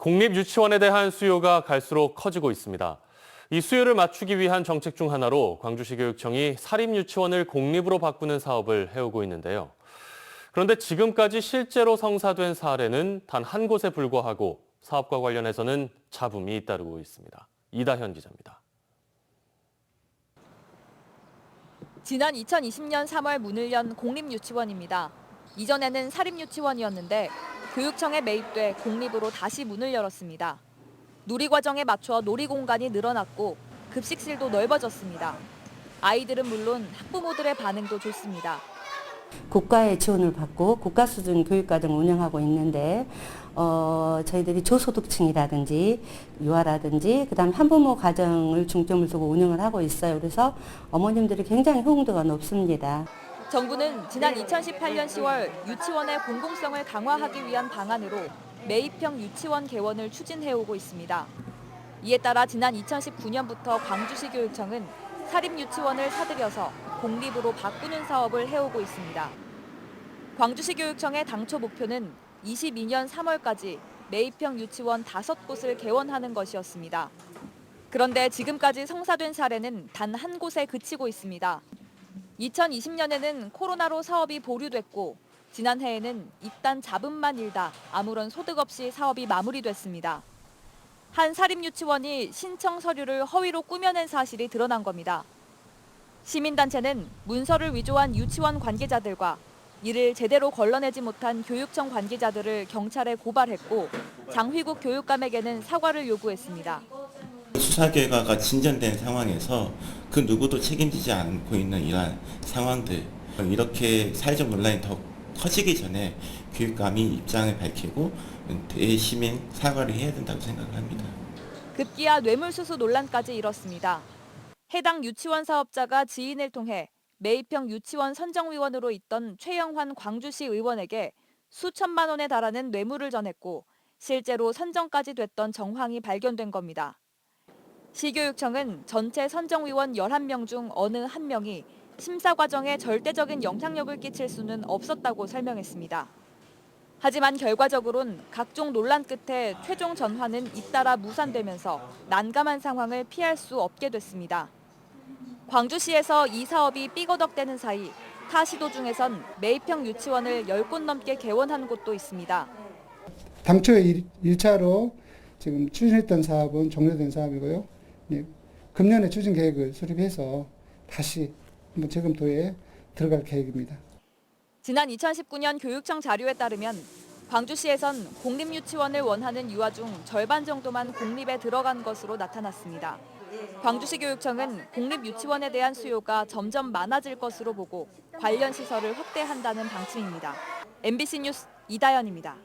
공립유치원에 대한 수요가 갈수록 커지고 있습니다. 이 수요를 맞추기 위한 정책 중 하나로 광주시 교육청이 사립유치원을 공립으로 바꾸는 사업을 해오고 있는데요. 그런데 지금까지 실제로 성사된 사례는 단 한 곳에 불과하고 사업과 관련해서는 잡음이 잇따르고 있습니다. 이다현 기자입니다. 지난 2020년 3월 문을 연 공립유치원입니다. 이전에는 사립유치원이었는데 교육청에 매입돼 공립으로 다시 문을 열었습니다. 누리과정에 맞춰 놀이공간이 늘어났고 급식실도 넓어졌습니다. 아이들은 물론 학부모들의 반응도 좋습니다. 국가의 지원을 받고 국가 수준 교육과정을 운영하고 있는데 저희들이 저소득층이라든지 유아라든지 그다음 한부모 가정을 중점을 두고 운영을 하고 있어요. 그래서 어머님들이 굉장히 호응도가 높습니다. 정부는 지난 2018년 10월 유치원의 공공성을 강화하기 위한 방안으로 매입형 유치원 개원을 추진해오고 있습니다. 이에 따라 지난 2019년부터 광주시 교육청은 사립유치원을 사들여서 공립으로 바꾸는 사업을 해오고 있습니다. 광주시 교육청의 당초 목표는 22년 3월까지 매입형 유치원 5곳을 개원하는 것이었습니다. 그런데 지금까지 성사된 사례는 단 한 곳에 그치고 있습니다. 2020년에는 코로나로 사업이 보류됐고 지난해에는 잇단 잡음만 일다 아무런 소득 없이 사업이 마무리됐습니다. 한 사립유치원이 신청 서류를 허위로 꾸며낸 사실이 드러난 겁니다. 시민단체는 문서를 위조한 유치원 관계자들과 이를 제대로 걸러내지 못한 교육청 관계자들을 경찰에 고발했고 장휘국 교육감에게는 사과를 요구했습니다. 수사 결과가 진전된 상황에서 그 누구도 책임지지 않고 있는 이러한 상황들, 이렇게 사회적 논란이 더 커지기 전에 교육감이 입장을 밝히고 대시민 사과를 해야 된다고 생각을 합니다. 급기야 뇌물수수 논란까지 일었습니다. 해당 유치원 사업자가 지인을 통해 매입형 유치원 선정위원으로 있던 최영환 광주시 의원에게 수천만 원에 달하는 뇌물을 전했고 실제로 선정까지 됐던 정황이 발견된 겁니다. 시교육청은 전체 선정위원 11명 중 어느 한 명이 심사 과정에 절대적인 영향력을 끼칠 수는 없었다고 설명했습니다. 하지만 결과적으로는 각종 논란 끝에 최종 전환은 잇따라 무산되면서 난감한 상황을 피할 수 없게 됐습니다. 광주시에서 이 사업이 삐거덕대는 사이 타 시도 중에선 매입형 유치원을 10곳 넘게 개원한 곳도 있습니다. 당초 1차로 지금 추진했던 사업은 종료된 사업이고요. 금년에 추진 계획을 수립해서 다시 한번 재검토에 들어갈 계획입니다. 지난 2019년 교육청 자료에 따르면 광주시에선 공립유치원을 원하는 유아 중 절반 정도만 공립에 들어간 것으로 나타났습니다. 광주시 교육청은 공립유치원에 대한 수요가 점점 많아질 것으로 보고 관련 시설을 확대한다는 방침입니다. MBC 뉴스 이다현입니다.